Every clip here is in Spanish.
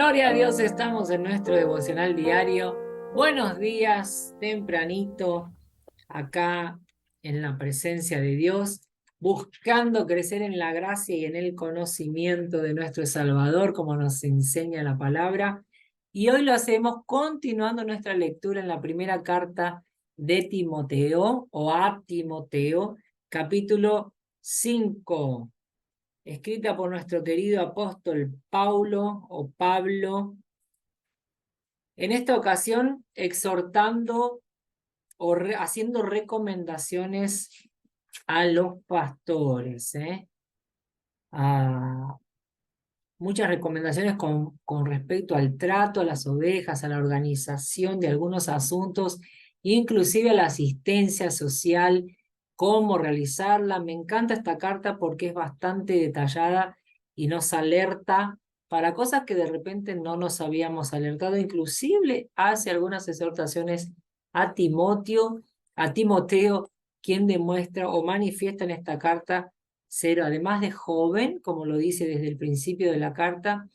Gloria a Dios, estamos en nuestro devocional diario. Buenos días, tempranito, acá en la presencia de Dios, buscando crecer en la gracia y en el conocimiento de nuestro Salvador, como nos enseña la palabra. Y hoy lo hacemos continuando nuestra lectura en la primera carta de Timoteo o a Timoteo, capítulo 5, escrita por nuestro querido apóstol Paulo o Pablo, en esta ocasión exhortando o haciendo recomendaciones a los pastores, a muchas recomendaciones con respecto al trato a las ovejas, a la organización de algunos asuntos, inclusive a la asistencia social, cómo realizarla. Me encanta esta carta porque es bastante detallada y nos alerta para cosas que de repente no nos habíamos alertado. Inclusive hace algunas exhortaciones a Timoteo, quien demuestra o manifiesta en esta carta ser, además de joven, como lo dice desde el principio de la carta,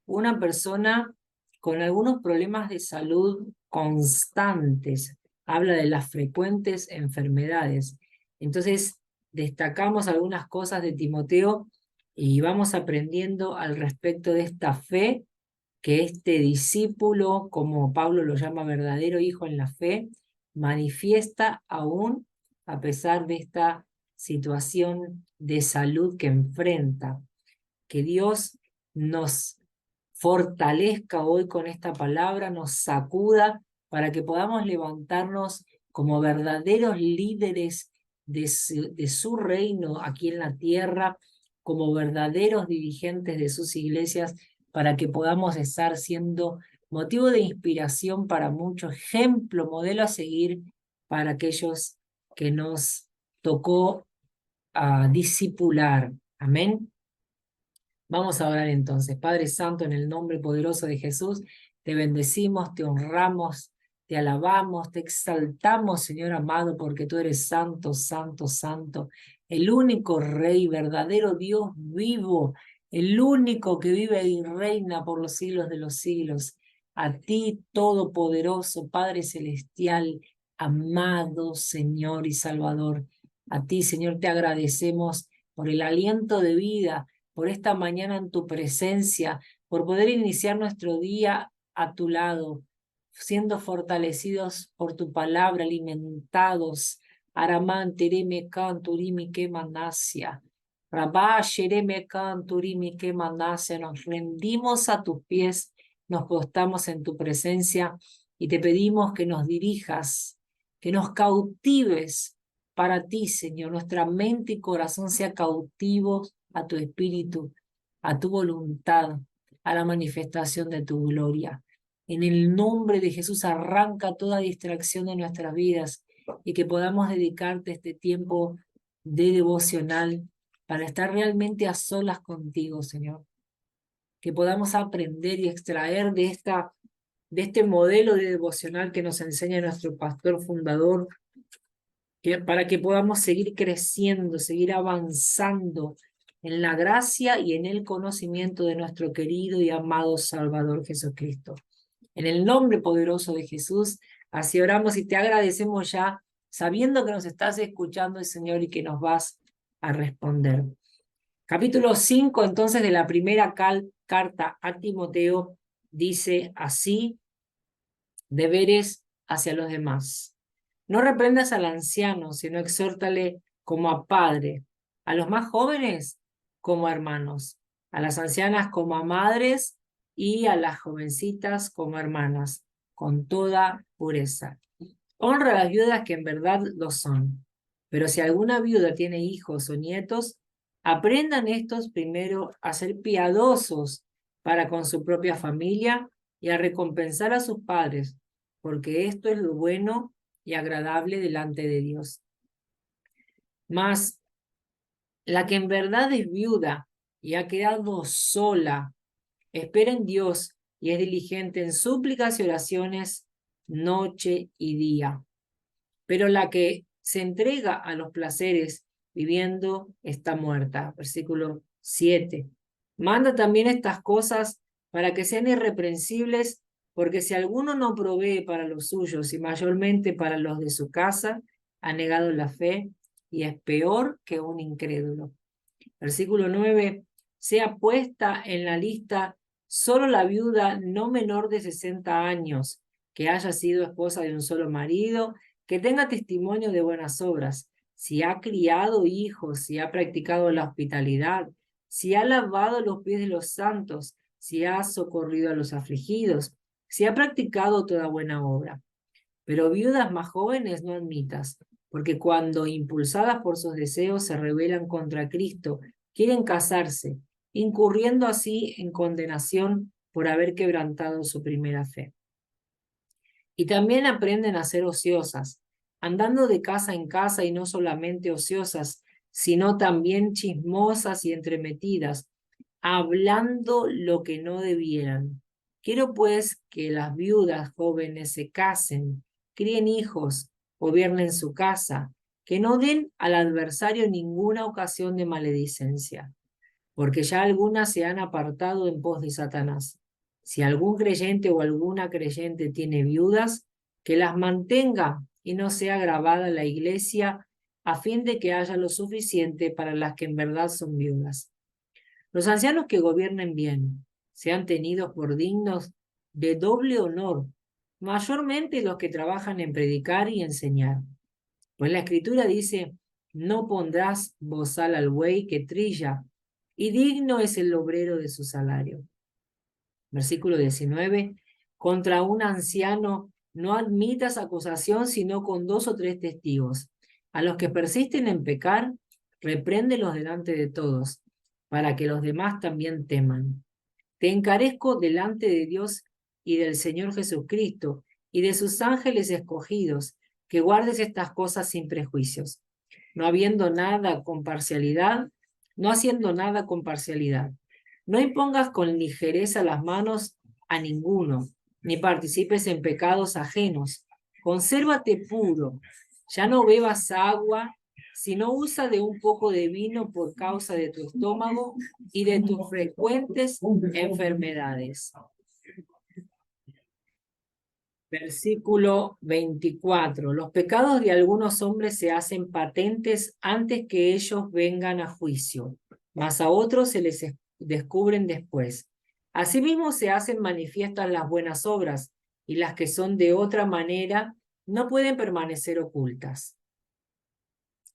una persona con algunos problemas de salud constantes. Habla de las frecuentes enfermedades. Entonces, destacamos algunas cosas de Timoteo y vamos aprendiendo al respecto de esta fe que este discípulo, como Pablo lo llama verdadero hijo en la fe, manifiesta aún a pesar de esta situación de salud que enfrenta. Que Dios nos fortalezca hoy con esta palabra, nos sacuda para que podamos levantarnos como verdaderos líderes de su reino aquí en la tierra, como verdaderos dirigentes de sus iglesias, para que podamos estar siendo motivo de inspiración para muchos, ejemplo, modelo a seguir para aquellos que nos tocó discipular. Amén. Vamos a orar entonces. Padre Santo, en el nombre poderoso de Jesús, te bendecimos, te honramos, te alabamos, te exaltamos, Señor amado, porque tú eres santo, santo, santo, el único Rey, verdadero Dios vivo, el único que vive y reina por los siglos de los siglos. A ti, todopoderoso, Padre celestial, amado Señor y Salvador. A ti, Señor, te agradecemos por el aliento de vida, por esta mañana en tu presencia, por poder iniciar nuestro día a tu lado, siendo fortalecidos por tu palabra, alimentados. Aramán, tereme, canturimi, que manasia. Rabá, shereme, canturimi, que manasia. Nos rendimos a tus pies, nos postamos en tu presencia y te pedimos que nos dirijas, que nos cautives para ti, Señor. Nuestra mente y corazón sea cautivos a tu espíritu, a tu voluntad, a la manifestación de tu gloria. En el nombre de Jesús, arranca toda distracción de nuestras vidas y que podamos dedicarte este tiempo de devocional para estar realmente a solas contigo, Señor. Que podamos aprender y extraer de este modelo de devocional que nos enseña nuestro pastor fundador, para que podamos seguir creciendo, seguir avanzando en la gracia y en el conocimiento de nuestro querido y amado Salvador Jesucristo. En el nombre poderoso de Jesús, así oramos y te agradecemos ya, sabiendo que nos estás escuchando, Señor, y que nos vas a responder. Capítulo 5, entonces, de la primera carta a Timoteo, dice así: deberes hacia los demás. No reprendas al anciano, sino exhórtale como a padre, a los más jóvenes como a hermanos, a las ancianas como a madres y a las jovencitas como hermanas, con toda pureza. Honra a las viudas que en verdad lo son. Pero si alguna viuda tiene hijos o nietos, aprendan estos primero a ser piadosos para con su propia familia y a recompensar a sus padres, porque esto es lo bueno y agradable delante de Dios. Mas la que en verdad es viuda y ha quedado sola, espera en Dios y es diligente en súplicas y oraciones noche y día. Pero la que se entrega a los placeres viviendo está muerta. Versículo 7. Manda también estas cosas para que sean irreprensibles, porque si alguno no provee para los suyos y mayormente para los de su casa, ha negado la fe y es peor que un incrédulo. Versículo 9, sea puesta en la lista solo la viuda no menor de 60 años, que haya sido esposa de un solo marido, que tenga testimonio de buenas obras, si ha criado hijos, si ha practicado la hospitalidad, si ha lavado los pies de los santos, si ha socorrido a los afligidos, si ha practicado toda buena obra. Pero viudas más jóvenes no admitas, porque cuando impulsadas por sus deseos se rebelan contra Cristo, quieren casarse, incurriendo así en condenación por haber quebrantado su primera fe. Y también aprenden a ser ociosas, andando de casa en casa y no solamente ociosas, sino también chismosas y entremetidas, hablando lo que no debieran. Quiero pues que las viudas jóvenes se casen, críen hijos, gobiernen su casa, que no den al adversario ninguna ocasión de maledicencia, porque ya algunas se han apartado en pos de Satanás. Si algún creyente o alguna creyente tiene viudas, que las mantenga y no sea gravada la iglesia, a fin de que haya lo suficiente para las que en verdad son viudas. Los ancianos que gobiernen bien sean tenidos por dignos de doble honor, mayormente los que trabajan en predicar y enseñar. Pues la Escritura dice, no pondrás bozal al buey que trilla, y digno es el obrero de su salario. Versículo 19, contra un anciano no admitas acusación sino con 2 o 3 testigos. A los que persisten en pecar, repréndelos delante de todos, para que los demás también teman. Te encarezco delante de Dios y del Señor Jesucristo y de sus ángeles escogidos, que guardes estas cosas sin prejuicios, no habiendo nada con parcialidad, no haciendo nada con parcialidad. No impongas con ligereza las manos a ninguno, ni participes en pecados ajenos. Consérvate puro, ya no bebas agua, sino usa de un poco de vino por causa de tu estómago y de tus frecuentes enfermedades. Versículo 24. Los pecados de algunos hombres se hacen patentes antes que ellos vengan a juicio, mas a otros se les descubren después. Asimismo se hacen manifiestas las buenas obras, y las que son de otra manera no pueden permanecer ocultas.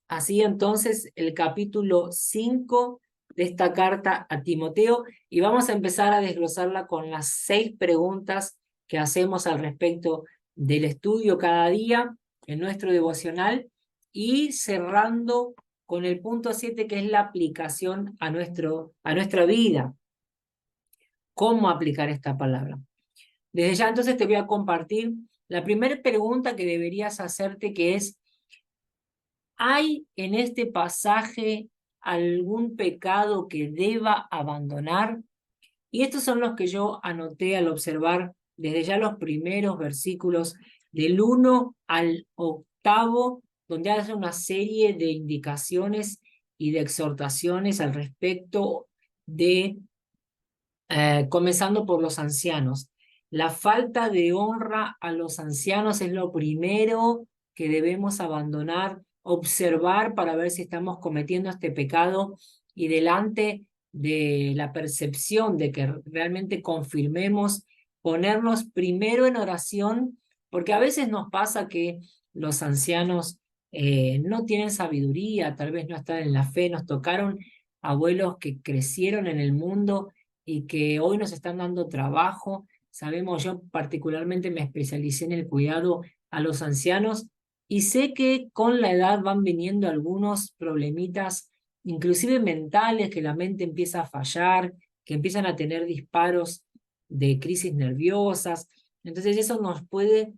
Así entonces el capítulo 5 de esta carta a Timoteo, y vamos a empezar a desglosarla con las 6 preguntas que hacemos al respecto del estudio cada día en nuestro devocional, y cerrando con el punto 7, que es la aplicación a nuestra vida. ¿Cómo aplicar esta palabra? Desde ya entonces te voy a compartir la primera pregunta que deberías hacerte, que es, ¿hay en este pasaje algún pecado que deba abandonar? Y estos son los que yo anoté al observar desde ya los primeros versículos del 1 al 8, donde hace una serie de indicaciones y de exhortaciones al respecto de, comenzando por los ancianos. La falta de honra a los ancianos es lo primero que debemos abandonar, observar para ver si estamos cometiendo este pecado, y delante de la percepción de que realmente confirmemos, ponernos primero en oración, porque a veces nos pasa que los ancianos no tienen sabiduría, tal vez no están en la fe, nos tocaron abuelos que crecieron en el mundo y que hoy nos están dando trabajo. Sabemos, yo particularmente me especialicé en el cuidado a los ancianos, y sé que con la edad van viniendo algunos problemitas, inclusive mentales, que la mente empieza a fallar, que empiezan a tener disparos de crisis nerviosas. Entonces eso nos puede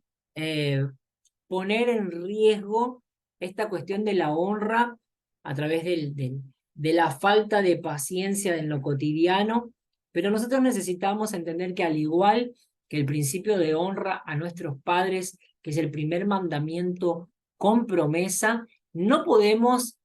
poner en riesgo esta cuestión de la honra a través de la falta de paciencia en lo cotidiano. Pero nosotros necesitamos entender que, al igual que el principio de honra a nuestros padres, que es el primer mandamiento con promesa, no podemos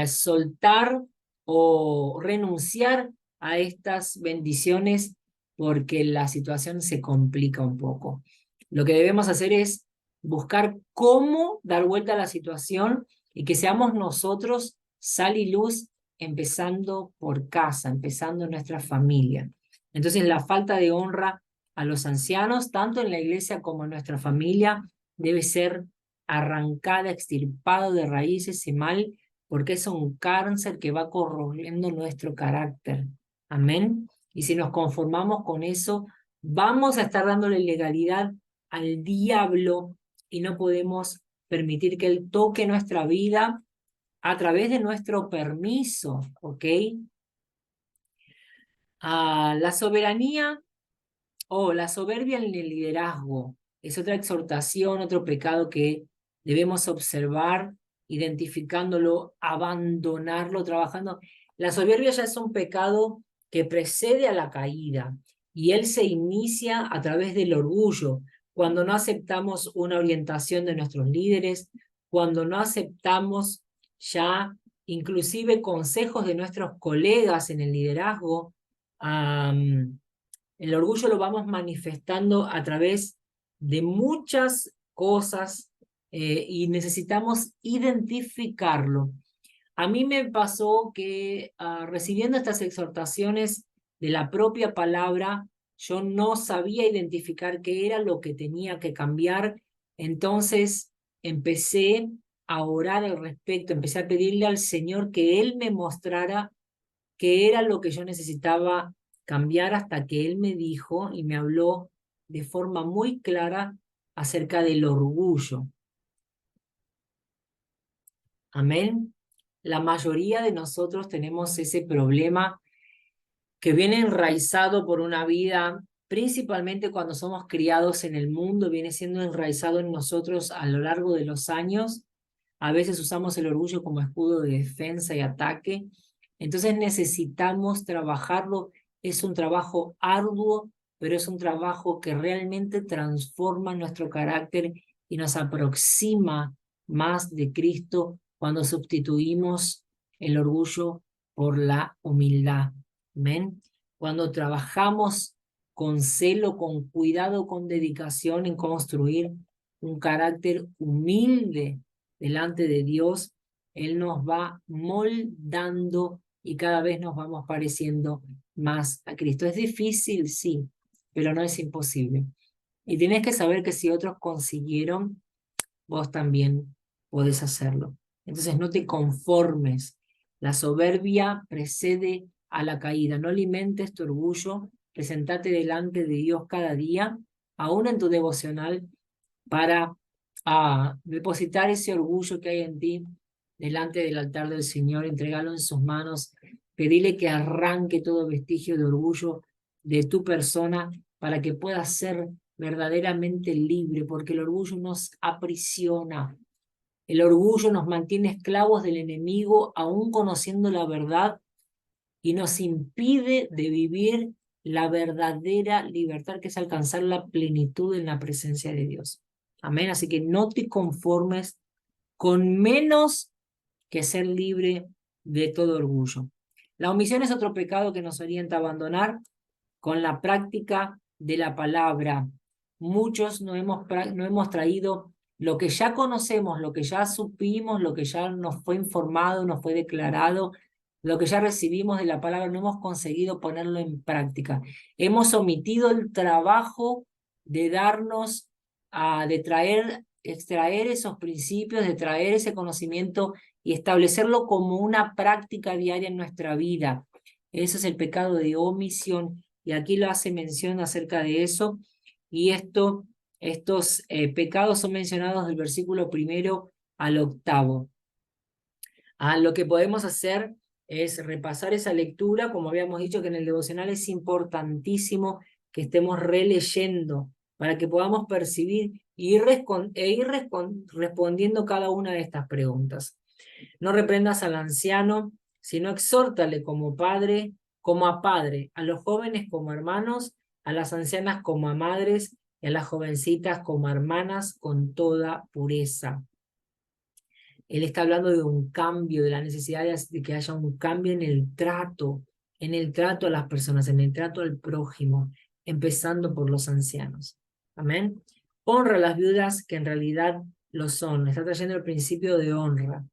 soltar o renunciar a estas bendiciones porque la situación se complica un poco. Lo que debemos hacer es buscar cómo dar vuelta a la situación y que seamos nosotros sal y luz, empezando por casa, empezando en nuestra familia. Entonces, la falta de honra a los ancianos, tanto en la iglesia como en nuestra familia, debe ser arrancada, extirpado de raíz ese mal, porque es un cáncer que va corroyendo nuestro carácter. Amén. Y si nos conformamos con eso, vamos a estar dándole legalidad al diablo y no podemos permitir que él toque nuestra vida a través de nuestro permiso, ¿ok? La soberanía o la soberbia en el liderazgo es otra exhortación, otro pecado que debemos observar, identificándolo, abandonarlo, trabajando. La soberbia ya es un pecado que precede a la caída y él se inicia a través del orgullo, cuando no aceptamos una orientación de nuestros líderes, cuando no aceptamos ya inclusive consejos de nuestros colegas en el liderazgo. El orgullo lo vamos manifestando a través de muchas cosas y necesitamos identificarlo. A mí me pasó que recibiendo estas exhortaciones de la propia palabra, yo no sabía identificar qué era lo que tenía que cambiar. Entonces empecé a orar al respecto, empecé a pedirle al Señor que Él me mostrara qué era lo que yo necesitaba cambiar, hasta que Él me dijo y me habló de forma muy clara acerca del orgullo. Amén. La mayoría de nosotros tenemos ese problema que viene enraizado por una vida, principalmente cuando somos criados en el mundo, viene siendo enraizado en nosotros a lo largo de los años. A veces usamos el orgullo como escudo de defensa y ataque. Entonces necesitamos trabajarlo. Es un trabajo arduo, pero es un trabajo que realmente transforma nuestro carácter y nos aproxima más de Cristo cuando sustituimos el orgullo por la humildad. Amén. Cuando trabajamos con celo, con cuidado, con dedicación en construir un carácter humilde delante de Dios, Él nos va moldando y cada vez nos vamos pareciendo más a Cristo. Es difícil, sí, pero no es imposible. Y tienes que saber que si otros consiguieron, vos también podés hacerlo. Entonces no te conformes. La soberbia precede a la caída. No alimentes tu orgullo. Presentate delante de Dios cada día, aún en tu devocional, para depositar ese orgullo que hay en ti delante del altar del Señor, entregalo en sus manos, pedirle que arranque todo vestigio de orgullo de tu persona para que puedas ser verdaderamente libre, porque el orgullo nos aprisiona. El orgullo nos mantiene esclavos del enemigo, aún conociendo la verdad, y nos impide de vivir la verdadera libertad, que es alcanzar la plenitud en la presencia de Dios. Amén. Así que no te conformes con menos que ser libre de todo orgullo. La omisión es otro pecado que nos orienta a abandonar con la práctica de la palabra. Muchos no hemos traído lo que ya conocemos, lo que ya supimos, lo que ya nos fue informado, nos fue declarado, lo que ya recibimos de la palabra, no hemos conseguido ponerlo en práctica. Hemos omitido el trabajo de darnos, de extraer esos principios, de traer ese conocimiento y establecerlo como una práctica diaria en nuestra vida. Eso es el pecado de omisión, y aquí lo hace mención acerca de eso, y estos pecados son mencionados del versículo 1 al 8. Lo que podemos hacer es repasar esa lectura, como habíamos dicho que en el devocional es importantísimo que estemos releyendo para que podamos percibir respondiendo cada una de estas preguntas. No reprendas al anciano, sino exhórtale como padre, como a padre, a los jóvenes como hermanos, a las ancianas como a madres y a las jovencitas como hermanas con toda pureza. Él está hablando de un cambio, de la necesidad de que haya un cambio en el trato a las personas, en el trato al prójimo. empezando por los ancianos. Amén. Honra a las viudas que en realidad lo son. Está trayendo el principio de honra.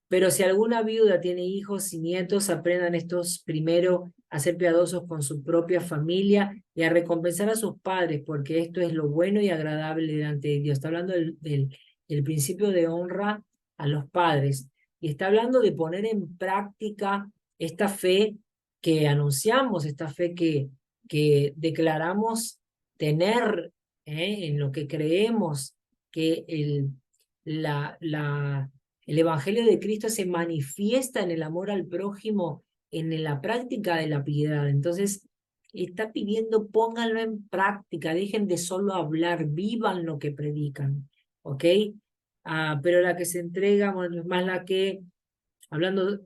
Pero si alguna viuda tiene hijos y nietos, aprendan estos primero a ser piadosos con su propia familia y a recompensar a sus padres, porque esto es lo bueno y agradable delante de Dios. Está hablando del principio de honra a los padres. Y está hablando de poner en práctica esta fe que anunciamos, esta fe que declaramos tener, en lo que creemos, que el Evangelio de Cristo se manifiesta en el amor al prójimo, en la práctica de la piedad. Entonces, está pidiendo, pónganlo en práctica, dejen de solo hablar, vivan lo que predican, ¿ok? Pero la que se entrega, bueno, más la que, hablando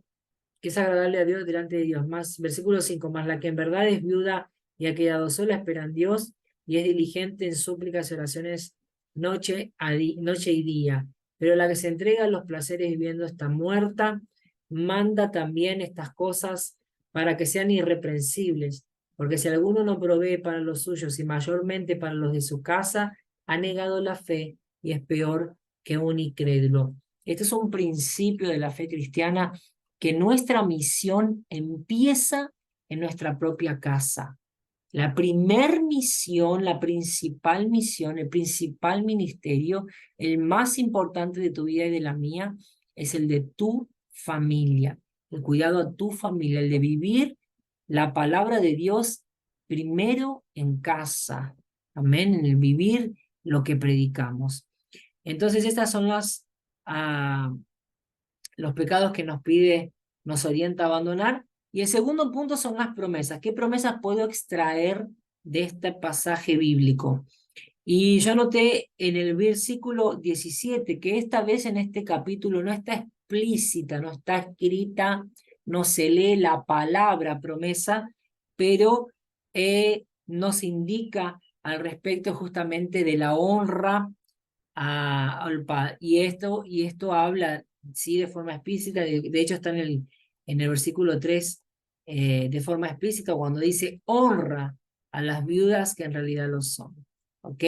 que es agradable a Dios delante de Dios, más, versículo 5, más la que en verdad es viuda y ha quedado sola, espera en Dios y es diligente en súplicas y oraciones noche y día. Pero la que se entrega a los placeres viviendo está muerta, manda también estas cosas para que sean irreprensibles, porque si alguno no provee para los suyos y mayormente para los de su casa, ha negado la fe y es peor que un incrédulo. Este es un principio de la fe cristiana, que nuestra misión empieza en nuestra propia casa. La primer misión, la principal misión, el principal ministerio, el más importante de tu vida y de la mía, es el de tu familia, el cuidado a tu familia, el de vivir la palabra de Dios primero en casa. Amén, en el vivir lo que predicamos. Entonces, estas son los pecados que nos orienta a abandonar. Y el segundo punto son las promesas. ¿Qué promesas puedo extraer de este pasaje bíblico? Y yo noté en el versículo 17 que esta vez en este capítulo no está explícita, no está escrita, no se lee la palabra promesa, pero nos indica al respecto justamente de la honra al Padre. Y esto habla, sí, de forma explícita, de hecho está en el versículo 3, de forma explícita, cuando dice honra a las viudas que en realidad lo son. ¿Ok?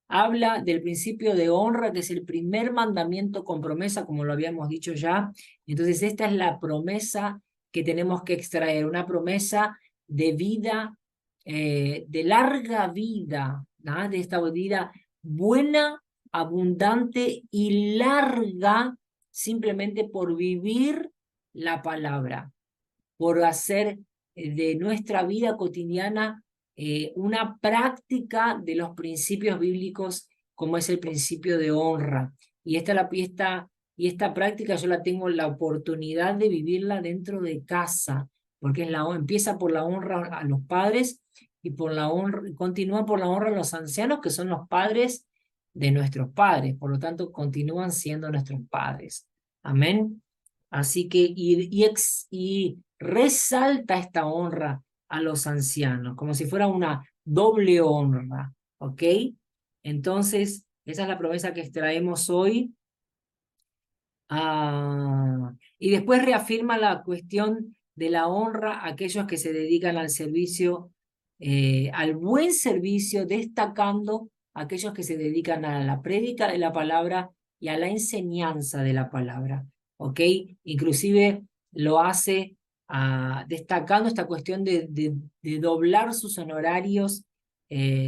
Habla del principio de honra, que es el primer mandamiento con promesa, como lo habíamos dicho ya. Entonces, esta es la promesa que tenemos que extraer, una promesa de vida, de larga vida, ¿no? De esta vida buena, abundante y larga, simplemente por vivir la palabra, por hacer de nuestra vida cotidiana una práctica de los principios bíblicos, como es el principio de honra. Y esta práctica yo la tengo la oportunidad de vivirla dentro de casa, porque empieza por la honra a los padres y por la honra, continúa por la honra a los ancianos, que son los padres de nuestros padres, por lo tanto continúan siendo nuestros padres. Amén. Así que, y resalta esta honra a los ancianos, como si fuera una doble honra, ¿ok? Entonces, esa es la promesa que extraemos hoy. Y después reafirma la cuestión de la honra a aquellos que se dedican al servicio, al buen servicio, destacando a aquellos que se dedican a la prédica de la palabra y a la enseñanza de la palabra, ¿ok? Inclusive lo hace destacando esta cuestión de doblar sus honorarios,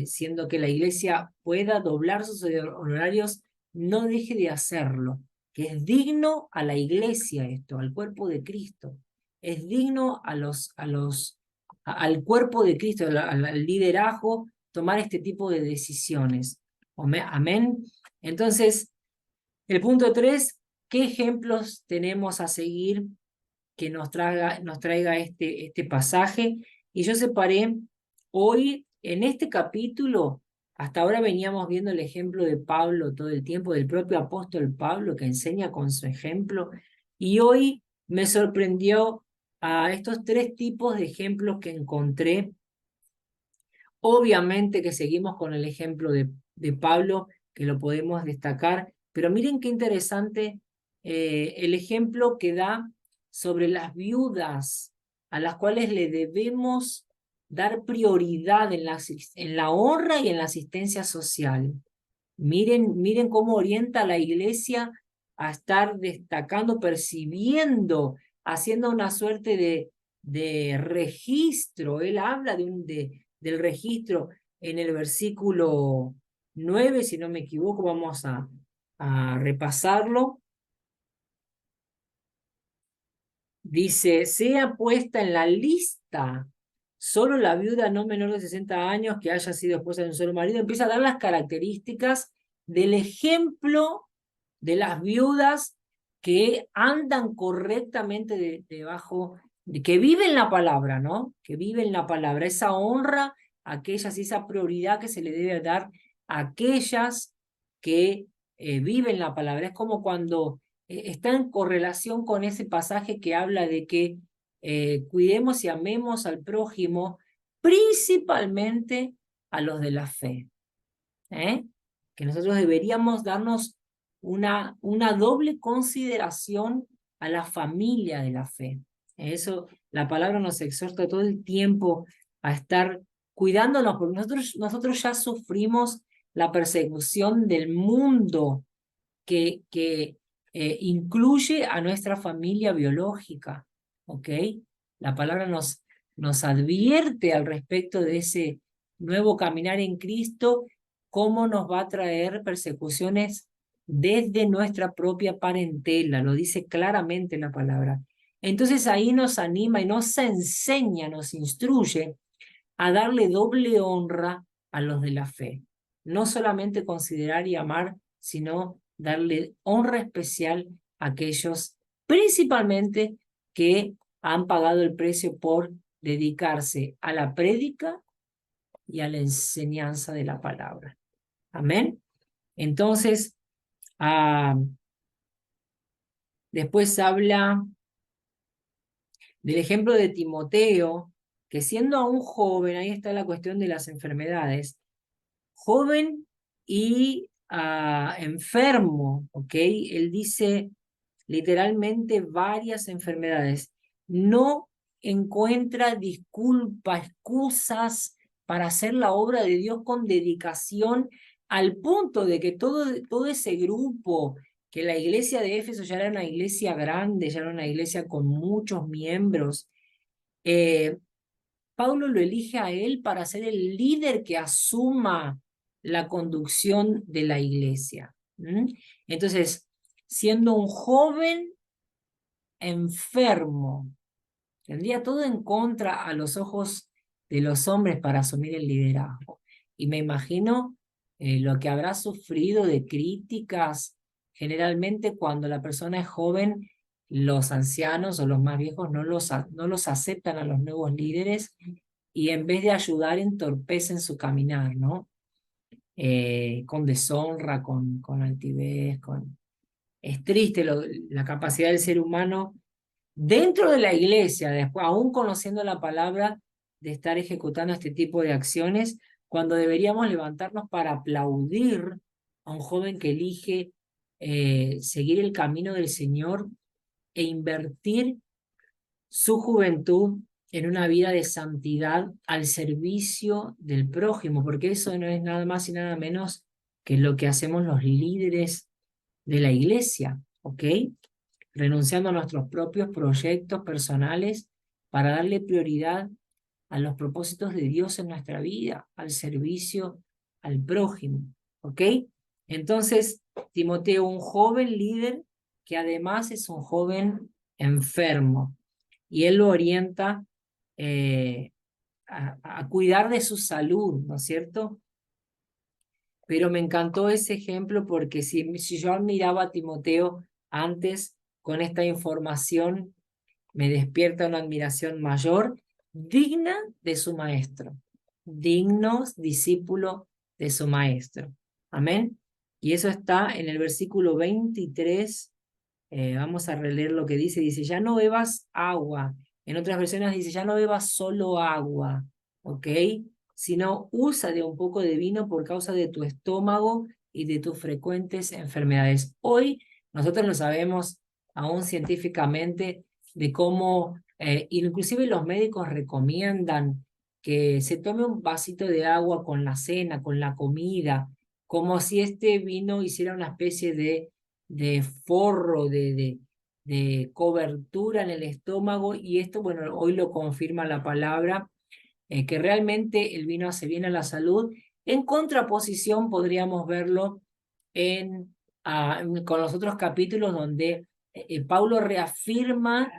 siendo que la iglesia pueda doblar sus honorarios, no deje de hacerlo, que es digno a la iglesia esto, al cuerpo de Cristo, es digno al cuerpo de Cristo, al liderazgo, tomar este tipo de decisiones. Amén. Entonces, el punto 3, ¿qué ejemplos tenemos a seguir que nos traiga este pasaje? Y yo separé hoy, en este capítulo, hasta ahora veníamos viendo el ejemplo de Pablo todo el tiempo, del propio apóstol Pablo, que enseña con su ejemplo, y hoy me sorprendió a estos 3 tipos de ejemplos que encontré. Obviamente que seguimos con el ejemplo de Pablo, que lo podemos destacar, pero miren qué interesante el ejemplo que da sobre las viudas a las cuales le debemos dar prioridad en la honra y en la asistencia social. Miren cómo orienta a la iglesia a estar destacando, percibiendo, haciendo una suerte de registro. Él habla del registro en el versículo 9, si no me equivoco, vamos a repasarlo. Dice, sea puesta en la lista solo la viuda no menor de 60 años que haya sido esposa de un solo marido. Empieza a dar las características del ejemplo de las viudas que andan correctamente debajo, que viven la palabra, ¿no? Que viven la palabra, esa honra a aquellas y esa prioridad que se le debe dar a aquellas que viven la palabra. Es como cuando está en correlación con ese pasaje que habla de que cuidemos y amemos al prójimo, principalmente a los de la fe. Que nosotros deberíamos darnos una doble consideración a la familia de la fe. Eso, la palabra nos exhorta todo el tiempo a estar cuidándonos, porque nosotros ya sufrimos la persecución del mundo que incluye a nuestra familia biológica, ¿ok? La palabra nos advierte al respecto de ese nuevo caminar en Cristo, cómo nos va a traer persecuciones desde nuestra propia parentela, lo dice claramente la palabra. Entonces ahí nos anima y nos enseña, nos instruye a darle doble honra a los de la fe. No solamente considerar y amar, sino darle honra especial a aquellos, principalmente, que han pagado el precio por dedicarse a la prédica y a la enseñanza de la palabra. Amén. Entonces, después habla del ejemplo de Timoteo, que siendo aún joven, ahí está la cuestión de las enfermedades, joven y enfermo, ¿ok? Él dice literalmente varias enfermedades. No encuentra disculpas, excusas para hacer la obra de Dios con dedicación, al punto de que todo ese grupo, que la iglesia de Éfeso ya era una iglesia grande, ya era una iglesia con muchos miembros, Pablo lo elige a él para ser el líder que asuma la conducción de la iglesia. Entonces, siendo un joven enfermo, tendría todo en contra a los ojos de los hombres para asumir el liderazgo. Y me imagino lo que habrá sufrido de críticas. Generalmente cuando la persona es joven, los ancianos o los más viejos no los aceptan a los nuevos líderes y en vez de ayudar entorpecen su caminar, ¿no? Con deshonra, con altivez, Es triste la capacidad del ser humano dentro de la iglesia, después, aún conociendo la palabra, de estar ejecutando este tipo de acciones, cuando deberíamos levantarnos para aplaudir a un joven que elige seguir el camino del Señor e invertir su juventud en una vida de santidad al servicio del prójimo, porque eso no es nada más y nada menos que lo que hacemos los líderes de la iglesia, ¿ok? Renunciando a nuestros propios proyectos personales para darle prioridad a los propósitos de Dios en nuestra vida, al servicio al prójimo, ¿ok? Entonces, Timoteo, un joven líder que además es un joven enfermo, y él lo orienta a cuidar de su salud, ¿no es cierto? Pero me encantó ese ejemplo porque si yo admiraba a Timoteo antes, con esta información me despierta una admiración mayor, digna de su maestro, dignos discípulo de su maestro. Amén. Y eso está en el versículo 23. Vamos a releer lo que dice, ya no bebas agua. En otras versiones dice, ya no bebas solo agua, ¿ok? Sino usa de un poco de vino por causa de tu estómago y de tus frecuentes enfermedades. Hoy nosotros lo sabemos aún científicamente de cómo, inclusive los médicos recomiendan que se tome un vasito de agua con la cena, con la comida, como si este vino hiciera una especie de forro, de cobertura en el estómago, y esto, bueno, hoy lo confirma la palabra, que realmente el vino hace bien a la salud. En contraposición, podríamos verlo con los otros capítulos donde Pablo reafirma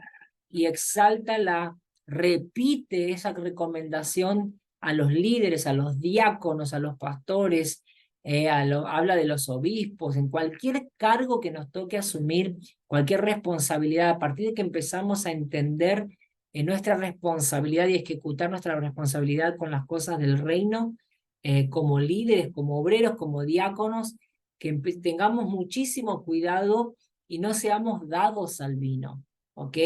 y exalta repite esa recomendación a los líderes, a los diáconos, a los pastores, habla de los obispos, en cualquier cargo que nos toque asumir, cualquier responsabilidad, a partir de que empezamos a entender nuestra responsabilidad y ejecutar nuestra responsabilidad con las cosas del reino, como líderes, como obreros, como diáconos, que tengamos muchísimo cuidado y no seamos dados al vino, ¿ok?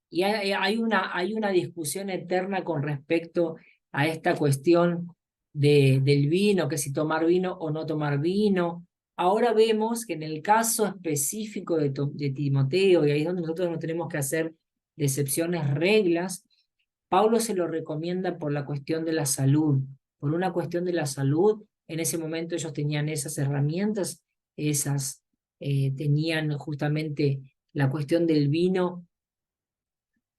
Y hay una discusión eterna con respecto a esta cuestión del vino, que si tomar vino o no tomar vino. Ahora vemos que en el caso específico de Timoteo, y ahí es donde nosotros no tenemos que hacer de excepciones, reglas, Pablo se lo recomienda por la cuestión de la salud. Por una cuestión de la salud, en ese momento ellos tenían esas herramientas, tenían justamente la cuestión del vino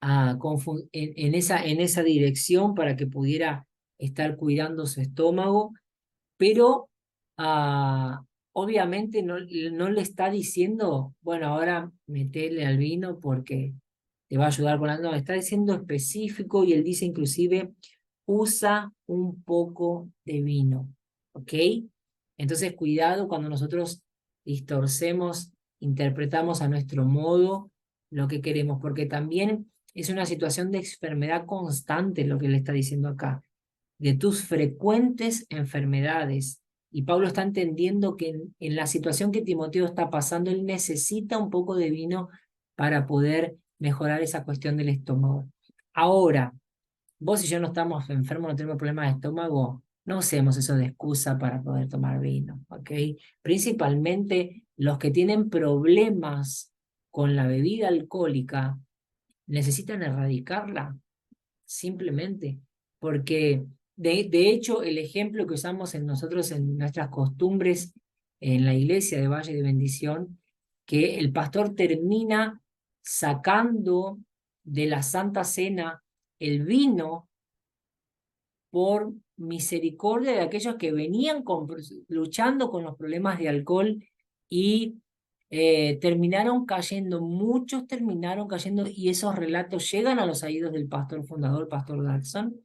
en esa dirección para que pudiera estar cuidando su estómago, pero obviamente no le está diciendo, bueno, ahora metele al vino porque te va a ayudar con la... No, está diciendo específico, y él dice inclusive, usa un poco de vino, ¿ok? Entonces cuidado cuando nosotros distorcemos, interpretamos a nuestro modo lo que queremos, porque también es una situación de enfermedad constante lo que le está diciendo acá, de tus frecuentes enfermedades. Y Pablo está entendiendo que en la situación que Timoteo está pasando, él necesita un poco de vino para poder mejorar esa cuestión del estómago. Ahora, vos y yo no estamos enfermos, no tenemos problemas de estómago, no usemos eso de excusa para poder tomar vino, ¿ok? Principalmente los que tienen problemas con la bebida alcohólica necesitan erradicarla, simplemente, porque de hecho el ejemplo que usamos en nosotros en nuestras costumbres en la iglesia de Valle de Bendición, que el pastor termina sacando de la Santa Cena el vino por misericordia de aquellos que venían luchando con los problemas de alcohol, y terminaron cayendo, muchos terminaron cayendo, y esos relatos llegan a los oídos del pastor fundador, Pastor Garzón,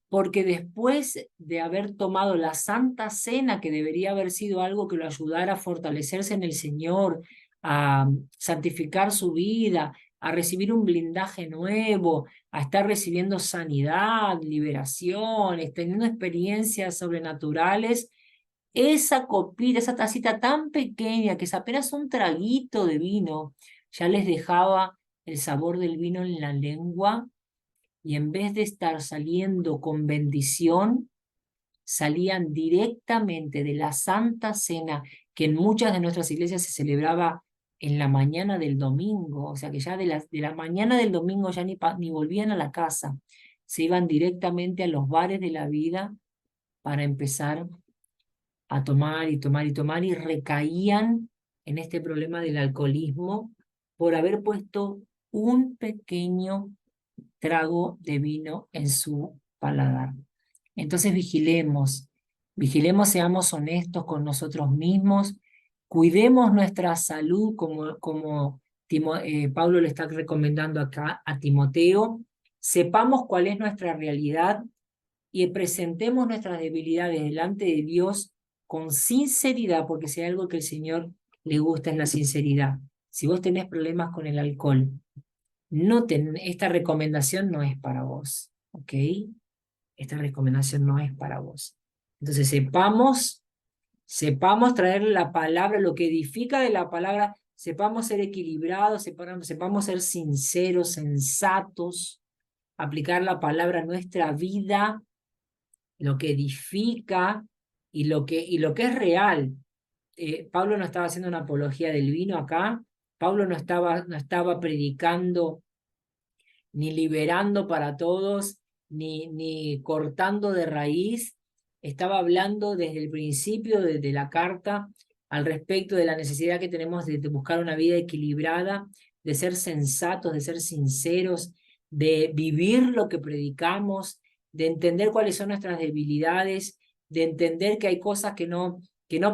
porque después de haber tomado la Santa Cena, que debería haber sido algo que lo ayudara a fortalecerse en el Señor, a santificar su vida, a recibir un blindaje nuevo, a estar recibiendo sanidad, liberaciones, teniendo experiencias sobrenaturales, esa copita, esa tacita tan pequeña que es apenas un traguito de vino, ya les dejaba el sabor del vino en la lengua, y en vez de estar saliendo con bendición, salían directamente de la Santa Cena, que en muchas de nuestras iglesias se celebraba en la mañana del domingo, o sea que ya de la mañana del domingo ya ni volvían a la casa, se iban directamente a los bares de la vida para empezar a tomar y tomar y tomar, y recaían en este problema del alcoholismo por haber puesto un pequeño trago de vino en su paladar. Entonces vigilemos, seamos honestos con nosotros mismos, cuidemos nuestra salud como Pablo le está recomendando acá a Timoteo, sepamos cuál es nuestra realidad y presentemos nuestras debilidades delante de Dios con sinceridad, porque si hay algo que el Señor le gusta es la sinceridad. Si vos tenés problemas con el alcohol, esta recomendación no es para vos, ¿ok? Esta recomendación no es para vos. Entonces sepamos traer la palabra, lo que edifica de la palabra, sepamos ser equilibrados, sepamos ser sinceros, sensatos, aplicar la palabra a nuestra vida, lo que edifica y lo que es real. Pablo no estaba haciendo una apología del vino acá, Pablo no estaba predicando ni liberando para todos, ni cortando de raíz. Estaba hablando desde el principio de la carta al respecto de la necesidad que tenemos de buscar una vida equilibrada, de ser sensatos, de ser sinceros, de vivir lo que predicamos, de entender cuáles son nuestras debilidades, de entender que hay cosas que no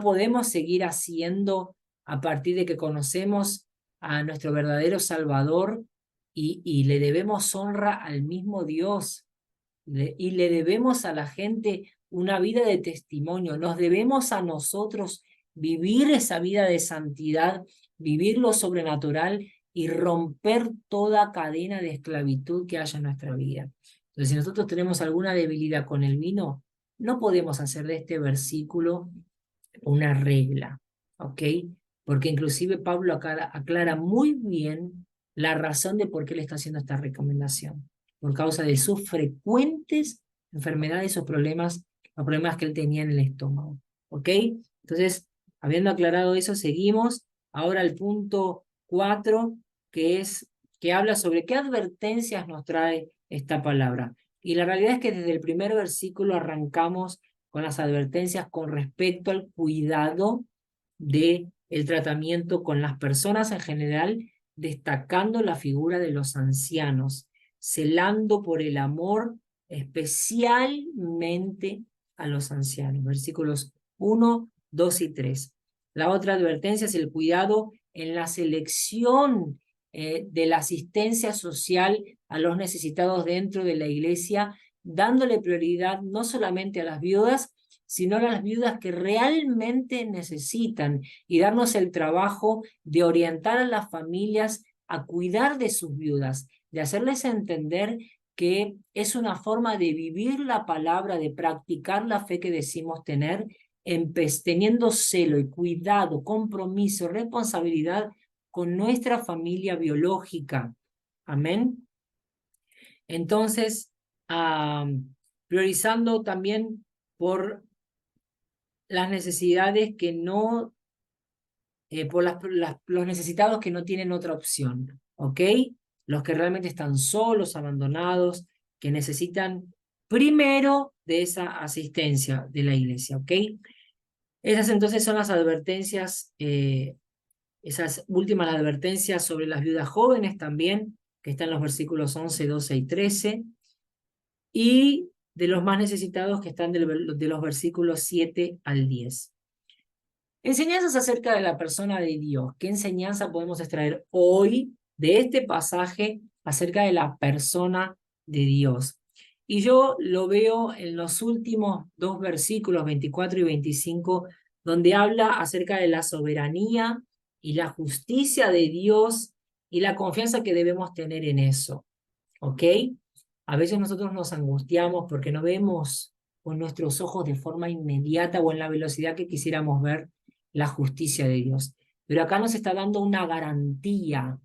podemos seguir haciendo a partir de que conocemos a nuestro verdadero Salvador y le debemos honra al mismo Dios y le debemos a la gente una vida de testimonio, nos debemos a nosotros vivir esa vida de santidad, vivir lo sobrenatural y romper toda cadena de esclavitud que haya en nuestra vida. Entonces, si nosotros tenemos alguna debilidad con el vino, no podemos hacer de este versículo una regla, ¿ok? Porque inclusive Pablo aclara muy bien la razón de por qué le está haciendo esta recomendación, por causa de sus frecuentes enfermedades o problemas, los problemas que él tenía en el estómago, ¿ok? Entonces, habiendo aclarado eso, seguimos ahora al punto 4, que habla sobre qué advertencias nos trae esta palabra. Y la realidad es que desde el primer versículo arrancamos con las advertencias con respecto al cuidado del tratamiento con las personas en general, destacando la figura de los ancianos, celando por el amor especialmente a los ancianos. Versículos 1, 2 y 3. La otra advertencia es el cuidado en la selección de la asistencia social a los necesitados dentro de la iglesia, dándole prioridad no solamente a las viudas, sino a las viudas que realmente necesitan y darnos el trabajo de orientar a las familias a cuidar de sus viudas, de hacerles entender que es una forma de vivir la palabra, de practicar la fe que decimos tener, teniendo celo y cuidado, compromiso, responsabilidad con nuestra familia biológica. Amén. Entonces, priorizando también por las necesidades que no, por los necesitados que no tienen otra opción, ¿ok? Los que realmente están solos, abandonados, que necesitan primero de esa asistencia de la iglesia, ¿ok? Esas entonces son las advertencias, esas últimas advertencias sobre las viudas jóvenes también, que están en los versículos 11, 12 y 13, y de los más necesitados que están de los versículos 7 al 10. Enseñanzas acerca de la persona de Dios. ¿Qué enseñanza podemos extraer hoy de este pasaje acerca de la persona de Dios? Y yo lo veo en los últimos dos versículos, 24 y 25, donde habla acerca de la soberanía y la justicia de Dios y la confianza que debemos tener en eso. ¿Ok? A veces nosotros nos angustiamos porque no vemos con nuestros ojos de forma inmediata o en la velocidad que quisiéramos ver la justicia de Dios. Pero acá nos está dando una garantía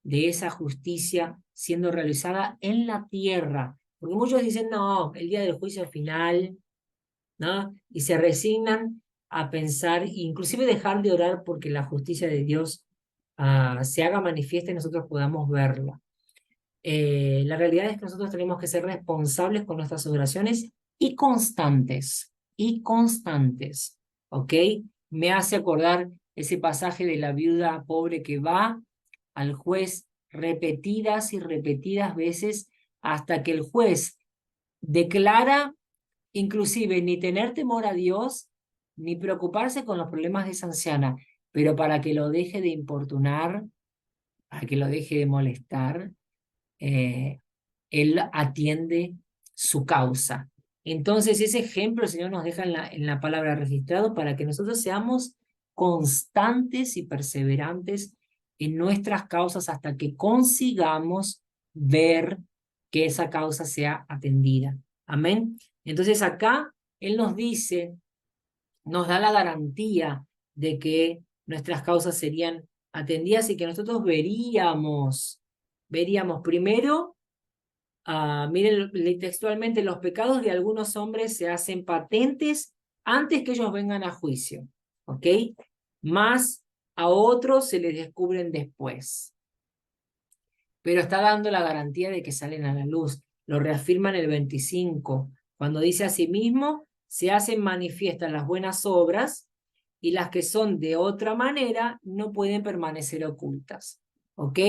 de esa justicia siendo realizada en la tierra. Porque muchos dicen, no, el día del juicio final, ¿no? Y se resignan a pensar, inclusive dejar de orar porque la justicia de Dios se haga manifiesta y nosotros podamos verla. La realidad es que nosotros tenemos que ser responsables con nuestras oraciones y constantes, ¿ok? Me hace acordar ese pasaje de la viuda pobre que va al juez repetidas y repetidas veces hasta que el juez declara, inclusive, ni tener temor a Dios, ni preocuparse con los problemas de esa anciana, pero para que lo deje de importunar, para que lo deje de molestar, eh, él atiende su causa. Entonces, ese ejemplo el Señor nos deja en la palabra registrado para que nosotros seamos constantes y perseverantes en nuestras causas hasta que consigamos ver que esa causa sea atendida. Amén. Entonces, acá Él nos dice, nos da la garantía de que nuestras causas serían atendidas y que nosotros veríamos primero, miren textualmente, los pecados de algunos hombres se hacen patentes antes que ellos vengan a juicio, ¿ok? Más a otros se les descubren después. pero está dando la garantía de que salen a la luz. Lo reafirma en el 25, cuando dice asimismo, se hacen manifiestas las buenas obras y las que son de otra manera no pueden permanecer ocultas. ¿Ok?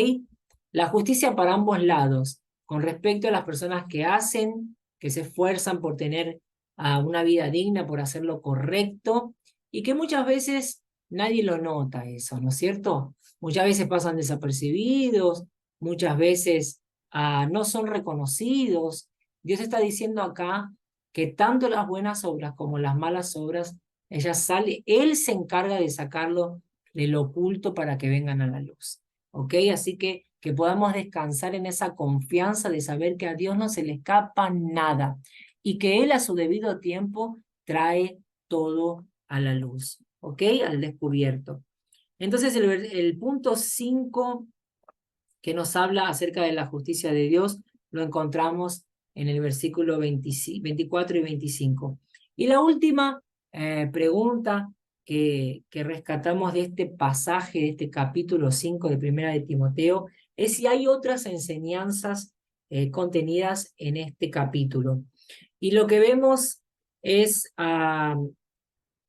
La justicia para ambos lados, con respecto a las personas que hacen, que se esfuerzan por tener una vida digna, por hacer lo correcto, y que muchas veces nadie lo nota eso, ¿no es cierto? Muchas veces pasan desapercibidos, muchas veces no son reconocidos. Dios está diciendo acá que tanto las buenas obras como las malas obras, Él se encarga de sacarlo del oculto para que vengan a la luz. ¿Ok? Así que podamos descansar en esa confianza de saber que a Dios no se le escapa nada y que Él a su debido tiempo trae todo a la luz. ¿Ok? Al descubierto. Entonces el punto 5 que nos habla acerca de la justicia de Dios, lo encontramos en el versículo 24 y 25. Y la última pregunta que rescatamos de este pasaje, de este capítulo 5 de Primera de Timoteo, es si hay otras enseñanzas contenidas en este capítulo. Y lo que vemos es al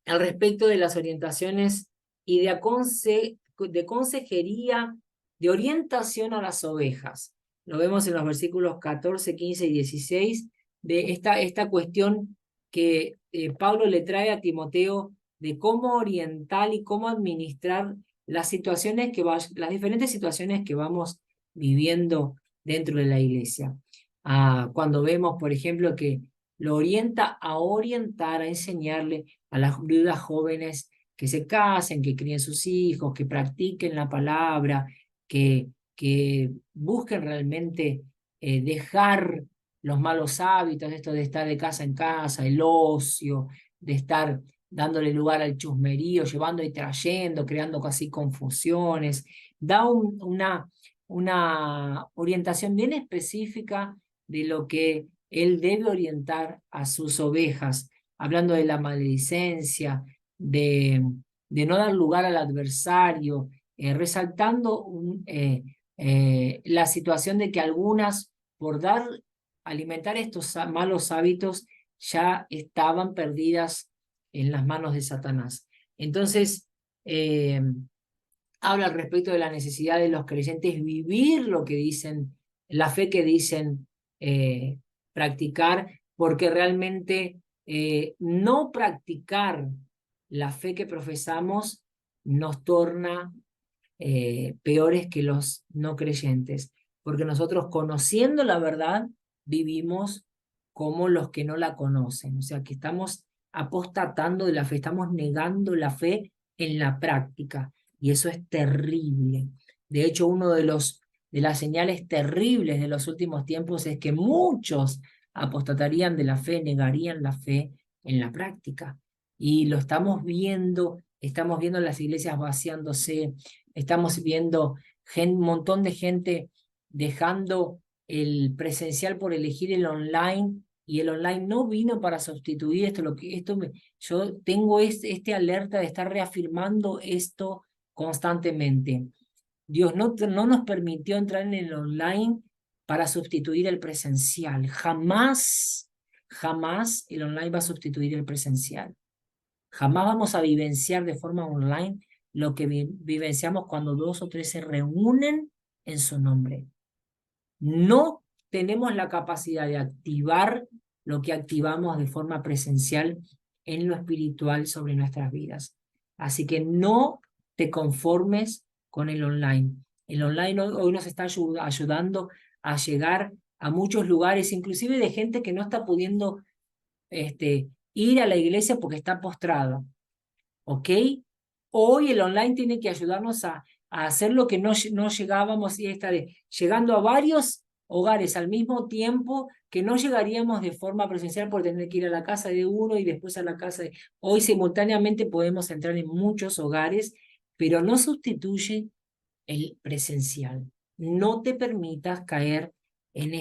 respecto de las orientaciones y de consejería, de orientación a las ovejas. Lo vemos en los versículos 14, 15 y 16, de esta cuestión que Pablo le trae a Timoteo de cómo orientar y cómo administrar las situaciones las diferentes situaciones que vamos viviendo dentro de la iglesia. Cuando vemos, por ejemplo, que lo orienta a orientar, a enseñarle a las viudas jóvenes que se casen, que críen sus hijos, que practiquen la palabra, que busquen realmente dejar los malos hábitos, esto de estar de casa en casa, el ocio, de estar dándole lugar al chusmerío, llevando y trayendo, creando casi confusiones. Da una orientación bien específica de lo que él debe orientar a sus ovejas, hablando de la maledicencia, de no dar lugar al adversario, resaltando la situación de que algunas, por alimentar estos malos hábitos, ya estaban perdidas en las manos de Satanás. Entonces, habla al respecto de la necesidad de los creyentes vivir lo que dicen, la fe que dicen practicar, porque realmente no practicar la fe que profesamos nos torna peores que los no creyentes, porque nosotros conociendo la verdad vivimos como los que no la conocen, o sea que estamos apostatando de la fe, estamos negando la fe en la práctica, y eso es terrible. De hecho, de las señales terribles de los últimos tiempos es que muchos apostatarían de la fe, negarían la fe en la práctica. Y lo estamos viendo las iglesias vaciándose, estamos viendo un montón de gente dejando el presencial por elegir el online, y el online no vino para sustituir esto. Yo tengo este alerta de estar reafirmando esto constantemente. Dios no nos permitió entrar en el online para sustituir el presencial. Jamás, jamás el online va a sustituir el presencial. Jamás vamos a vivenciar de forma online lo que vivenciamos cuando 2 o 3 se reúnen en su nombre. No tenemos la capacidad de activar lo que activamos de forma presencial en lo espiritual sobre nuestras vidas. Así que no te conformes con el online. El online hoy nos está ayudando a llegar a muchos lugares, inclusive de gente que no está pudiendo ir a la iglesia porque está postrada. ¿Ok? Hoy el online tiene que ayudarnos a hacer lo que no llegábamos, y llegando a varios hogares al mismo tiempo, que no llegaríamos de forma presencial por tener que ir a la casa de uno y después a la casa de... Hoy simultáneamente podemos entrar en muchos hogares, pero no sustituye el presencial. No te permitas caer en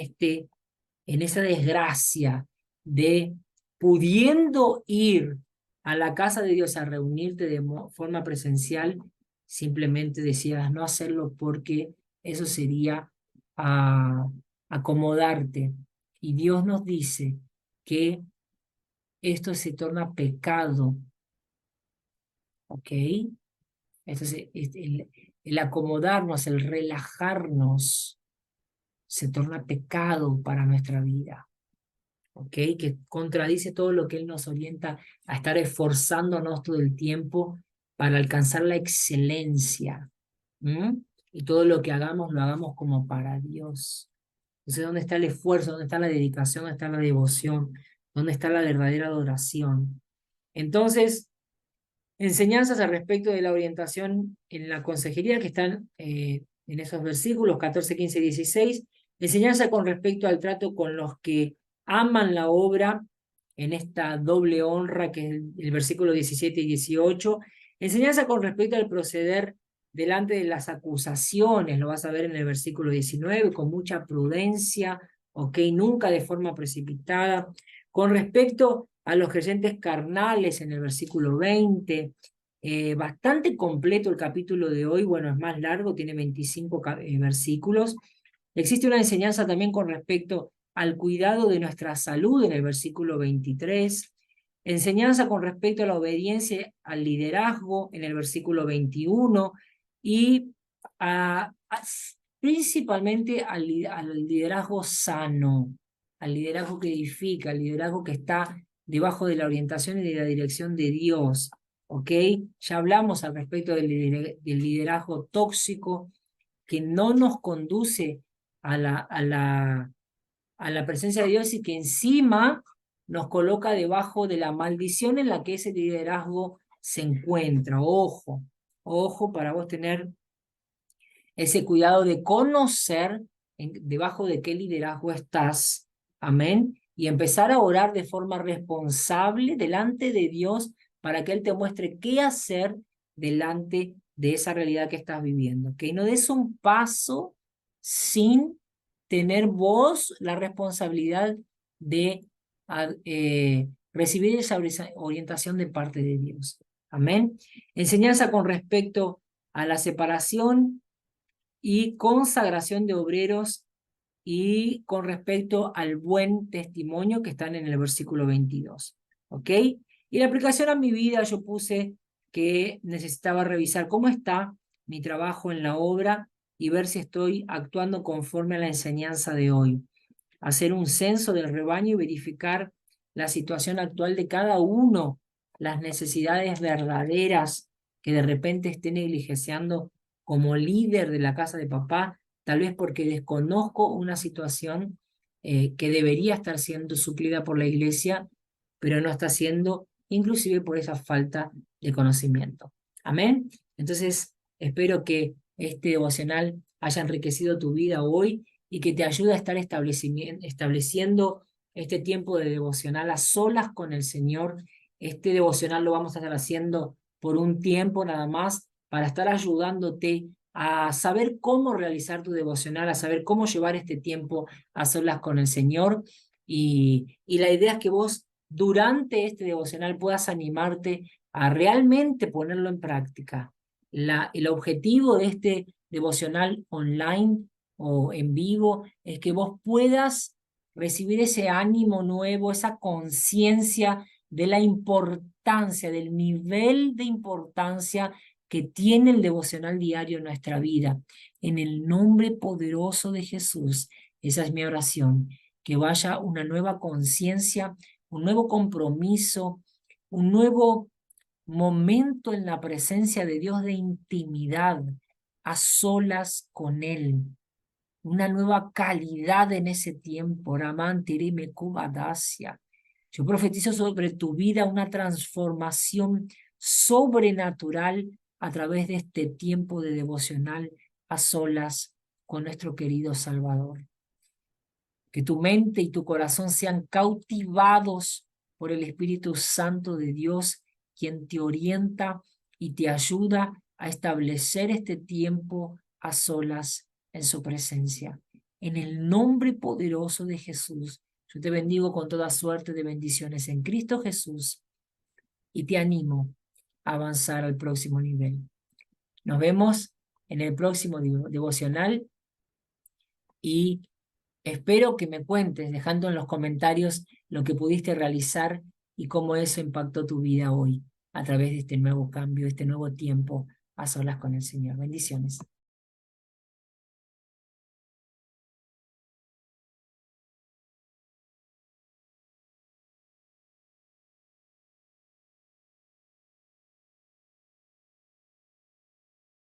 esa desgracia de, pudiendo ir a la casa de Dios a reunirte de forma presencial, simplemente decidas no hacerlo porque eso sería a acomodarte. Y Dios nos dice que esto se torna pecado, ¿ok? Entonces, el acomodarnos, el relajarnos, se torna pecado para nuestra vida, ¿ok? Que contradice todo lo que Él nos orienta a estar esforzándonos todo el tiempo para alcanzar la excelencia. ¿M? Y todo lo que hagamos, lo hagamos como para Dios. Entonces, ¿dónde está el esfuerzo? ¿Dónde está la dedicación? ¿Dónde está la devoción? ¿Dónde está la verdadera adoración? Entonces, enseñanzas al respecto de la orientación en la consejería que están en esos versículos 14, 15 y 16. Enseñanza con respecto al trato con los que aman la obra en esta doble honra que es el versículo 17 y 18. Enseñanza con respecto al proceder delante de las acusaciones, lo vas a ver en el versículo 19, con mucha prudencia, ok, nunca de forma precipitada. Con respecto a los creyentes carnales en el versículo 20, bastante completo el capítulo de hoy, bueno, es más largo, tiene 25 versículos. Existe una enseñanza también con respecto al cuidado de nuestra salud en el versículo 23, enseñanza con respecto a la obediencia al liderazgo en el versículo 21 y principalmente al liderazgo sano, al liderazgo que edifica, al liderazgo que está debajo de la orientación y de la dirección de Dios. ¿Ok? Ya hablamos al respecto del liderazgo tóxico que no nos conduce a la presencia de Dios y que encima nos coloca debajo de la maldición en la que ese liderazgo se encuentra. Ojo, ojo para vos tener ese cuidado de conocer debajo de qué liderazgo estás, amén, y empezar a orar de forma responsable delante de Dios para que Él te muestre qué hacer delante de esa realidad que estás viviendo. Que no des un paso sin tener vos la responsabilidad de recibir esa orientación de parte de Dios. Amén. Enseñanza con respecto a la separación y consagración de obreros y con respecto al buen testimonio que están en el versículo 22. ¿Ok? Y la aplicación a mi vida yo puse que necesitaba revisar cómo está mi trabajo en la obra y ver si estoy actuando conforme a la enseñanza de hoy. Hacer un censo del rebaño y verificar la situación actual de cada uno, las necesidades verdaderas que de repente esté negligenciando como líder de la casa de papá, tal vez porque desconozco una situación que debería estar siendo suplida por la iglesia, pero no está siendo, inclusive por esa falta de conocimiento. Amén. Entonces, espero que este devocional haya enriquecido tu vida hoy y que te ayude a estar estableciendo este tiempo de devocional a solas con el Señor. Este devocional lo vamos a estar haciendo por un tiempo nada más para estar ayudándote a saber cómo realizar tu devocional, a saber cómo llevar este tiempo a solas con el Señor. Y la idea es que vos durante este devocional puedas animarte a realmente ponerlo en práctica. El objetivo de este devocional online o en vivo es que vos puedas recibir ese ánimo nuevo, esa conciencia de la importancia, del nivel de importancia que tiene el devocional diario en nuestra vida. En el nombre poderoso de Jesús, esa es mi oración, que vaya una nueva conciencia, un nuevo compromiso, un nuevo momento en la presencia de Dios de intimidad, a solas con Él, una nueva calidad en ese tiempo. Ramán, Tirime, Dacia. Yo profetizo sobre tu vida una transformación sobrenatural a través de este tiempo de devocional a solas con nuestro querido Salvador. Que tu mente y tu corazón sean cautivados por el Espíritu Santo de Dios, quien te orienta y te ayuda a establecer este tiempo a solas en su presencia. En el nombre poderoso de Jesús, yo te bendigo con toda suerte de bendiciones en Cristo Jesús y te animo a avanzar al próximo nivel. Nos vemos en el próximo devocional y espero que me cuentes, dejando en los comentarios lo que pudiste realizar y cómo eso impactó tu vida hoy a través de este nuevo cambio, este nuevo tiempo a solas con el Señor. Bendiciones.